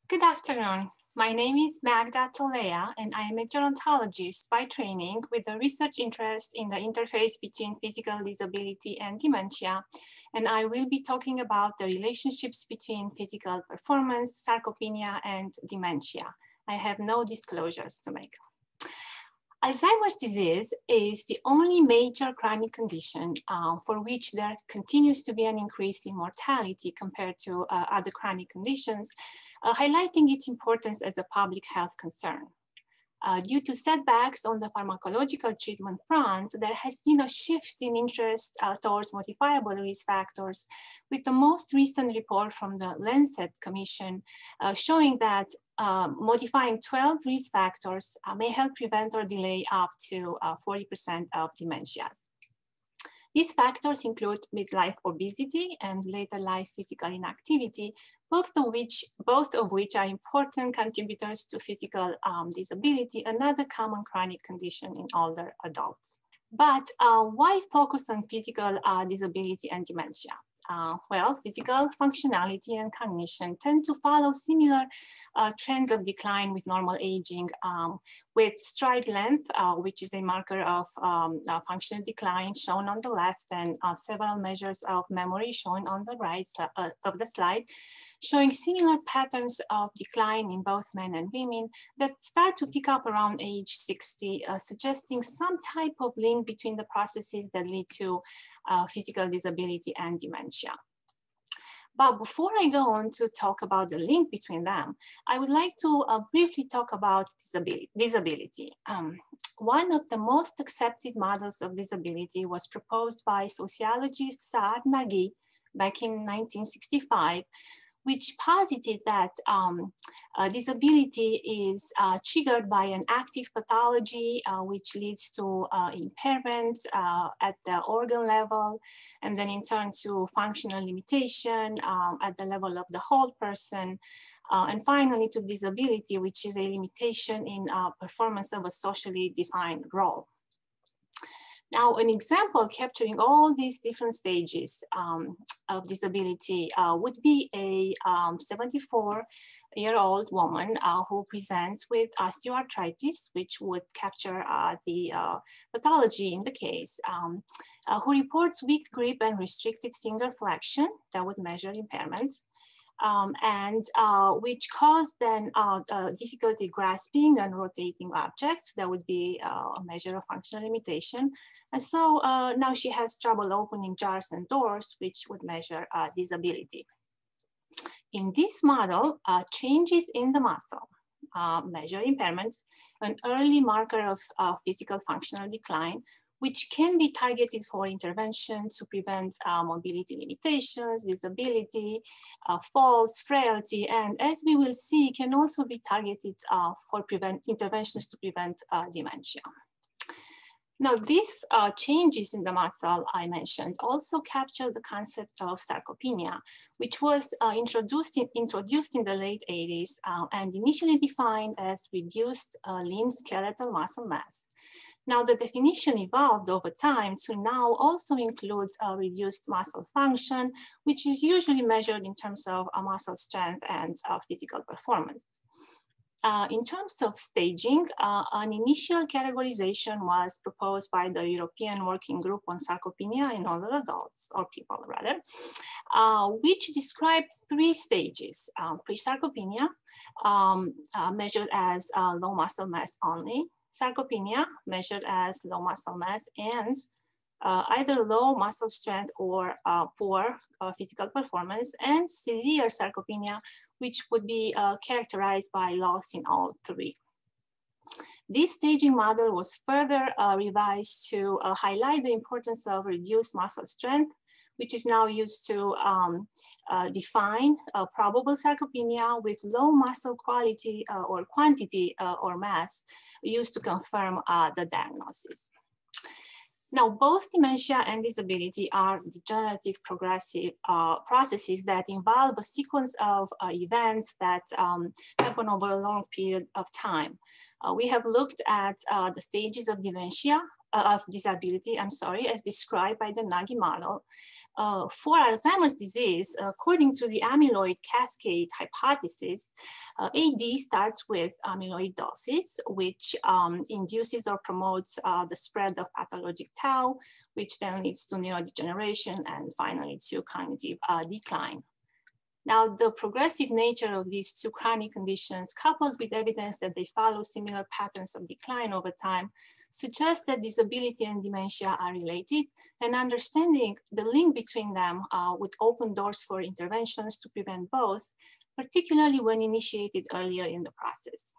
Good afternoon. My name is Magda Tolea, and I am a gerontologist by training with a research interest in the interface between physical disability and dementia. And I will be talking about the relationships between physical performance, sarcopenia, and dementia. I have no disclosures to make. Alzheimer's disease is the only major chronic condition for which there continues to be an increase in mortality compared to other chronic conditions, highlighting its importance as a public health concern. Due to setbacks on the pharmacological treatment front, there has been a shift in interest towards modifiable risk factors, with the most recent report from the Lancet Commission showing that modifying 12 risk factors may help prevent or delay up to 40% of dementias. These factors include midlife obesity and later life physical inactivity, both of which are important contributors to physical disability, another common chronic condition in older adults. But why focus on physical disability and dementia? Well, physical functionality and cognition tend to follow similar trends of decline with normal aging, with stride length, which is a marker of functional decline shown on the left, and several measures of memory shown on the right of the slide, showing similar patterns of decline in both men and women that start to pick up around age 60, suggesting some type of link between the processes that lead to physical disability and dementia. But before I go on to talk about the link between them, I would like to briefly talk about disability. One of the most accepted models of disability was proposed by sociologist Saad Naghi back in 1965, which posited that disability is triggered by an active pathology, which leads to impairment at the organ level, and then in turn to functional limitation at the level of the whole person, and finally to disability, which is a limitation in performance of a socially defined role. Now, an example capturing all these different stages of disability would be a 74-year-old woman who presents with osteoarthritis, which would capture the pathology in the case, who reports weak grip and restricted finger flexion that would measure impairments. Which caused then difficulty grasping and rotating objects. That would be a measure of functional limitation. And so now she has trouble opening jars and doors, which would measure disability. In this model, changes in the muscle measure impairments, an early marker of physical functional decline, which can be targeted for intervention to prevent mobility limitations, disability, falls, frailty, and as we will see, can also be targeted for interventions to prevent dementia. Now, these changes in the muscle I mentioned also capture the concept of sarcopenia, which was introduced in the late 80s and initially defined as reduced lean skeletal muscle mass. Now, the definition evolved over time to now also include reduced muscle function, which is usually measured in terms of muscle strength and physical performance. In terms of staging, an initial categorization was proposed by the European Working Group on Sarcopenia in older adults, or people rather, which described 3 stages: pre-sarcopenia, measured as low muscle mass only; sarcopenia, measured as low muscle mass and either low muscle strength or poor physical performance; and severe sarcopenia, which would be characterized by loss in all 3. This staging model was further revised to highlight the importance of reduced muscle strength, which is now used to define probable sarcopenia with low muscle quality or quantity or mass used to confirm the diagnosis. Now, both dementia and disability are degenerative progressive processes that involve a sequence of events that happen over a long period of time. We have looked at the stages of dementia, of disability, as described by the Naghi model. For Alzheimer's disease, according to the amyloid cascade hypothesis, AD starts with amyloidosis, which induces or promotes the spread of pathologic tau, which then leads to neurodegeneration and finally to cognitive decline. Now, the progressive nature of these two chronic conditions, coupled with evidence that they follow similar patterns of decline over time, suggests that disability and dementia are related, and understanding the link between them would open doors for interventions to prevent both, particularly when initiated earlier in the process.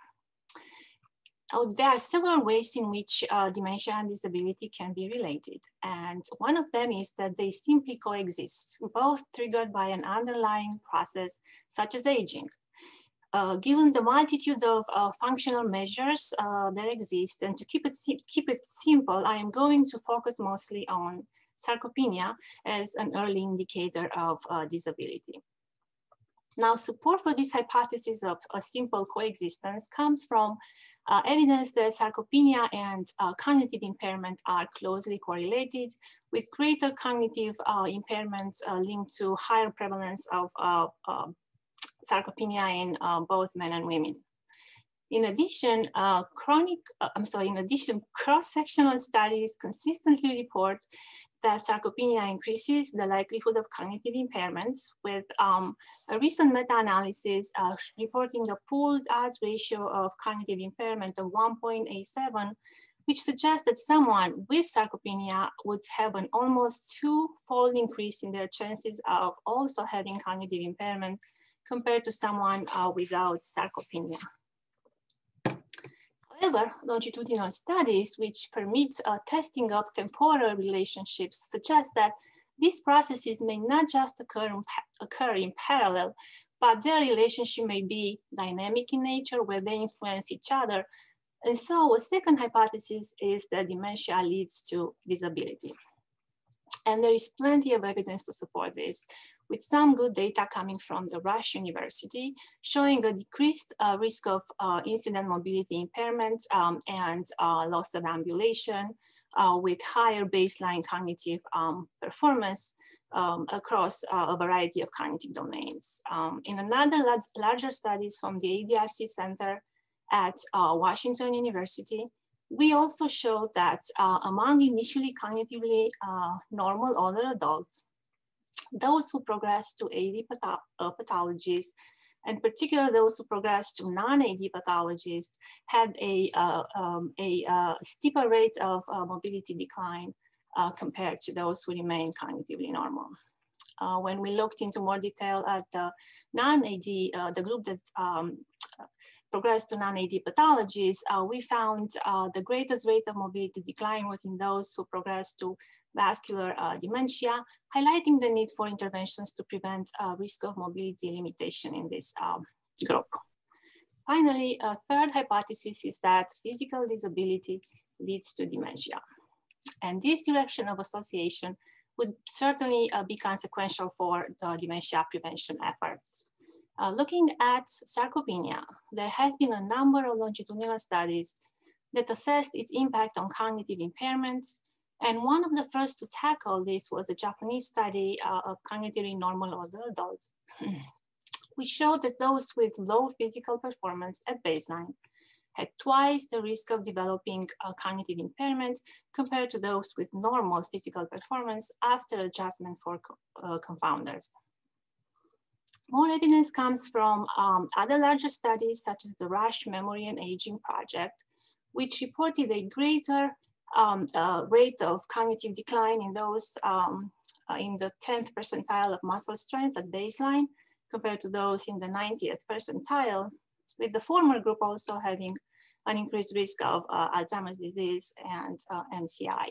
There are several ways in which dementia and disability can be related. And one of them is that they simply coexist, both triggered by an underlying process such as aging. Given the multitude of functional measures that exist, and to keep it simple, I am going to focus mostly on sarcopenia as an early indicator of disability. Now, support for this hypothesis of a simple coexistence comes from evidence that sarcopenia and cognitive impairment are closely correlated, with greater cognitive impairments linked to higher prevalence of sarcopenia in both men and women. In addition, cross-sectional studies consistently report that sarcopenia increases the likelihood of cognitive impairments, with a recent meta-analysis reporting the pooled odds ratio of cognitive impairment of 1.87, which suggests that someone with sarcopenia would have an almost two-fold increase in their chances of also having cognitive impairment compared to someone without sarcopenia. However, longitudinal studies which permit testing of temporal relationships suggest that these processes may not just occur in parallel, but their relationship may be dynamic in nature, where they influence each other. And so a second hypothesis is that dementia leads to disability. And there is plenty of evidence to support this, with some good data coming from the Rush University, showing a decreased risk of incident mobility impairment and loss of ambulation, with higher baseline cognitive performance across a variety of cognitive domains. In another larger studies from the ADRC Center at Washington University, we also showed that among initially cognitively normal older adults, those who progress to AD pathologies, and particularly those who progress to non-AD pathologies, had a steeper rate of mobility decline compared to those who remain cognitively normal. When we looked into more detail at the non-AD, the group that progressed to non-AD pathologies, we found the greatest rate of mobility decline was in those who progressed to vascular dementia, highlighting the need for interventions to prevent risk of mobility limitation in this group. Finally, a third hypothesis is that physical disability leads to dementia. And this direction of association would certainly be consequential for the dementia prevention efforts. Looking at sarcopenia, there has been a number of longitudinal studies that assessed its impact on cognitive impairments. And one of the first to tackle this was a Japanese study of cognitively normal older adults, which showed that those with low physical performance at baseline had twice the risk of developing cognitive impairment compared to those with normal physical performance after adjustment for confounders. More evidence comes from other larger studies, such as the Rush Memory and Aging Project, which reported a greater rate of cognitive decline in those in the 10th percentile of muscle strength at baseline compared to those in the 90th percentile, with the former group also having an increased risk of Alzheimer's disease and MCI.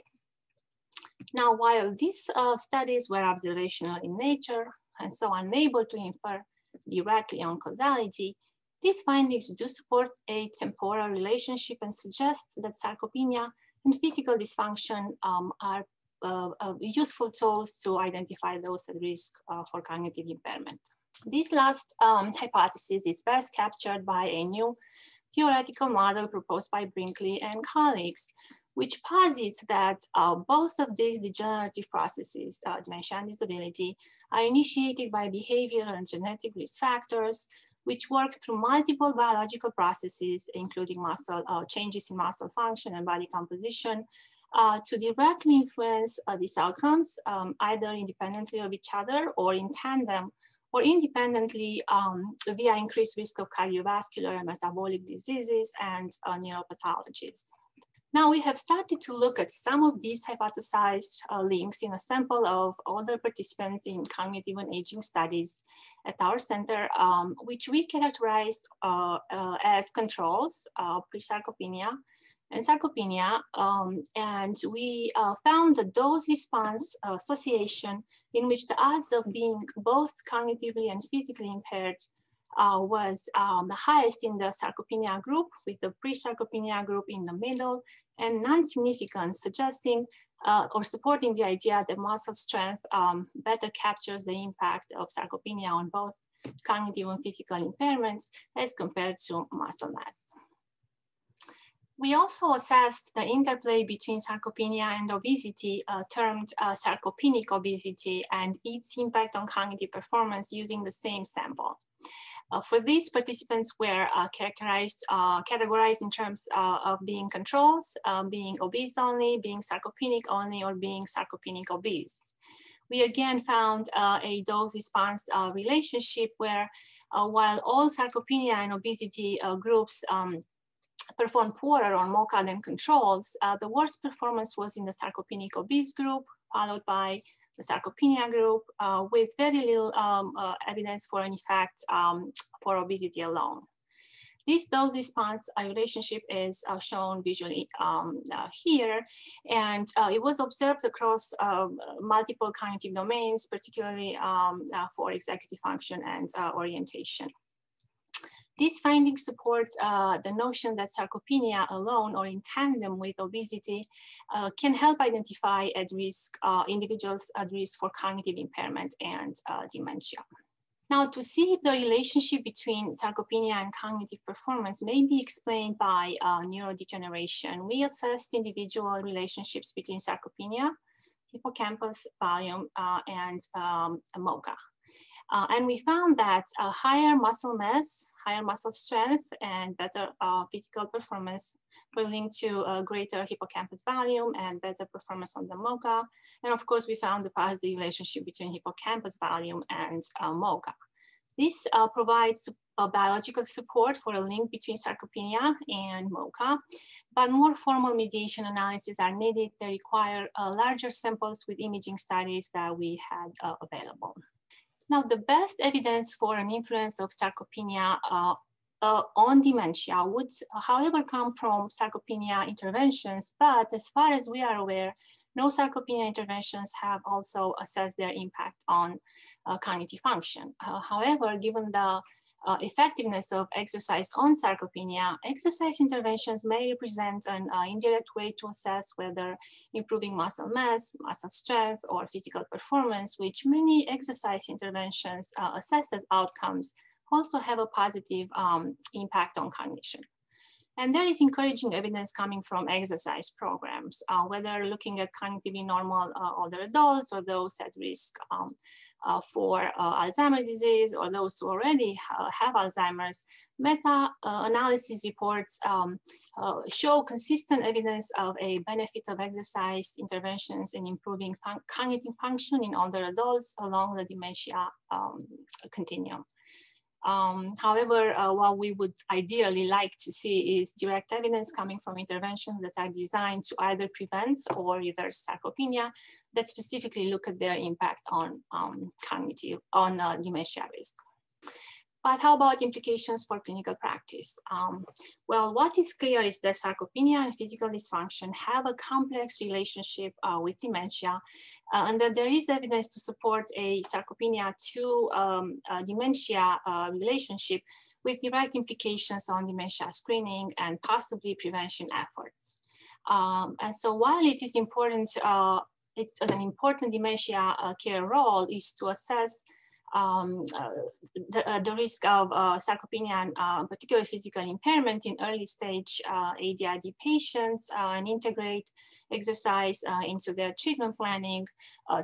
Now, while these studies were observational in nature and so unable to infer directly on causality, these findings do support a temporal relationship and suggest that sarcopenia and physical dysfunction are useful tools to identify those at risk for cognitive impairment. This last hypothesis is best captured by a new theoretical model proposed by Brinkley and colleagues, which posits that both of these degenerative processes, dementia and disability, are initiated by behavioral and genetic risk factors, which work through multiple biological processes, including muscle changes in muscle function and body composition, to directly influence these outcomes, either independently of each other or in tandem, or independently via increased risk of cardiovascular and metabolic diseases and neuropathologies. Now we have started to look at some of these hypothesized links in a sample of older participants in cognitive and aging studies at our center, which we characterized as controls, pre-sarcopenia and sarcopenia. And we found a dose-response association in which the odds of being both cognitively and physically impaired was the highest in the sarcopenia group, with the pre-sarcopenia group in the middle, and non-significant, suggesting or supporting the idea that muscle strength better captures the impact of sarcopenia on both cognitive and physical impairments as compared to muscle mass. We also assessed the interplay between sarcopenia and obesity, termed sarcopenic obesity, and its impact on cognitive performance using the same sample. For these, participants were categorized in terms of being controls, being obese only, being sarcopenic only, or being sarcopenic obese. We again found a dose-response relationship where while all sarcopenia and obesity groups performed poorer on MoCA than controls, the worst performance was in the sarcopenic obese group, followed by the sarcopenia group, with very little evidence for an effect for obesity alone. This dose-response relationship is shown visually here, and it was observed across multiple cognitive domains, particularly for executive function and orientation. These findings support the notion that sarcopenia alone or in tandem with obesity can help identify at risk individuals at risk for cognitive impairment and dementia. Now, to see if the relationship between sarcopenia and cognitive performance may be explained by neurodegeneration, we assessed individual relationships between sarcopenia, hippocampus volume, and MoCA. And we found that higher muscle mass, higher muscle strength, and better physical performance were linked to greater hippocampus volume and better performance on the MoCA. And of course, we found the positive relationship between hippocampus volume and MoCA. This provides biological support for a link between sarcopenia and MoCA, but more formal mediation analyses are needed. They require larger samples with imaging studies that we had available. Now, the best evidence for an influence of sarcopenia on dementia would, however, come from sarcopenia interventions, but as far as we are aware, no sarcopenia interventions have also assessed their impact on cognitive function. However, given the effectiveness of exercise on sarcopenia, exercise interventions may represent an indirect way to assess whether improving muscle mass, muscle strength, or physical performance, which many exercise interventions assess as outcomes, also have a positive impact on cognition. And there is encouraging evidence coming from exercise programs, whether looking at cognitively normal older adults or those at risk for Alzheimer's disease or those who already have Alzheimer's. Meta-analysis reports show consistent evidence of a benefit of exercise interventions in improving cognitive function in older adults along the dementia continuum. However, what we would ideally like to see is direct evidence coming from interventions that are designed to either prevent or reverse sarcopenia that specifically look at their impact on dementia risk. But how about implications for clinical practice? Well, what is clear is that sarcopenia and physical dysfunction have a complex relationship with dementia, and that there is evidence to support a sarcopenia to dementia relationship with direct implications on dementia screening and possibly prevention efforts. And so while it is important, it's an important dementia care role is to assess the risk of sarcopenia and particularly physical impairment in early stage ADHD patients and integrate exercise into their treatment planning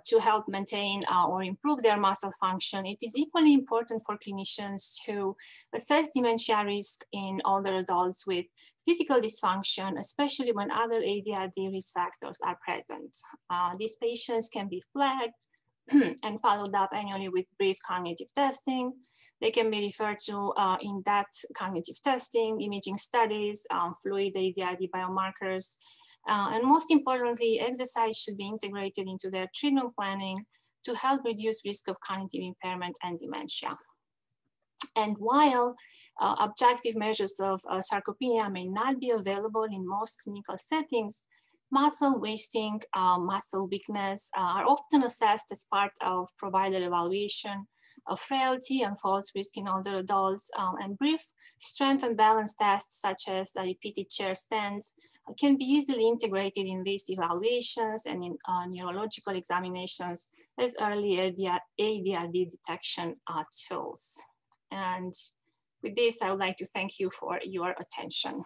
to help maintain or improve their muscle function. It is equally important for clinicians to assess dementia risk in older adults with physical dysfunction, especially when other ADHD risk factors are present. These patients can be flagged and followed up annually with brief cognitive testing. They can be referred to in-depth cognitive testing, imaging studies, fluid ADHD biomarkers, and most importantly, exercise should be integrated into their treatment planning to help reduce risk of cognitive impairment and dementia. And while objective measures of sarcopenia may not be available in most clinical settings, muscle wasting, muscle weakness are often assessed as part of provider evaluation of frailty and falls risk in older adults, and brief strength and balance tests such as repeated chair stands can be easily integrated in these evaluations and in neurological examinations as early ADHD detection tools. And with this, I would like to thank you for your attention.